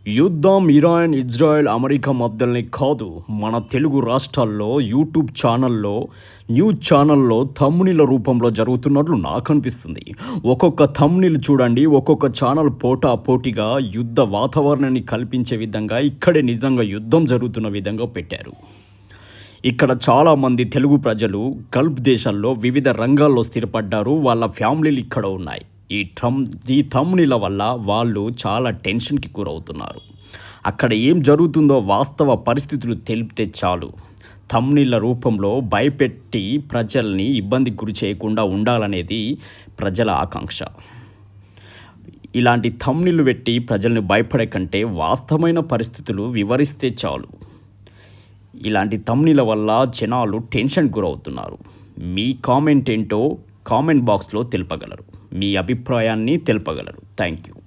యుద్ధం Iran, Israel, America మధ్యలోనే కాదు, మన తెలుగు రాష్ట్రాల్లో యూట్యూబ్ ఛానల్లో, న్యూస్ ఛానల్లో థంబ్నెయిల్ రూపంలో జరుగుతున్నట్లు నాకు అనిపిస్తుంది. ఒక్కొక్క థంబ్నెయిల్ చూడండి, ఒక్కొక్క ఛానల్ పోటాపోటీగా యుద్ధ వాతావరణాన్ని కల్పించే విధంగా ఇక్కడే నిజంగా యుద్ధం జరుగుతున్న విధంగా పెట్టారు. ఇక్కడ చాలామంది తెలుగు ప్రజలు గల్ఫ్ దేశాల్లో వివిధ రంగాల్లో స్థిరపడ్డారు. వాళ్ళ ఫ్యామిలీలు ఇక్కడ ఉన్నాయి. ఈ థంబ్నెయిల్ వల్ల వాళ్ళు చాలా టెన్షన్కి గురవుతున్నారు. అక్కడ ఏం జరుగుతుందో వాస్తవ పరిస్థితులు తెలిపితే చాలు. థంబ్నెయిల్ రూపంలో భయపెట్టి ప్రజల్ని ఇబ్బందికి గురి చేయకుండా ఉండాలనేది ప్రజల ఆకాంక్ష. ఇలాంటి థంబ్నెయిల్ పెట్టి ప్రజల్ని భయపడే కంటే వాస్తవమైన పరిస్థితులు వివరిస్తే చాలు. ఇలాంటి థంబ్నెయిల్ వల్ల జనాలు టెన్షన్ గురవుతున్నారు. మీ కామెంట్ ఏంటో కామెంట్ బాక్స్లో తెలుపగలరు. మీ అభిప్రాయాన్ని తెలుపగలరు. Thank you.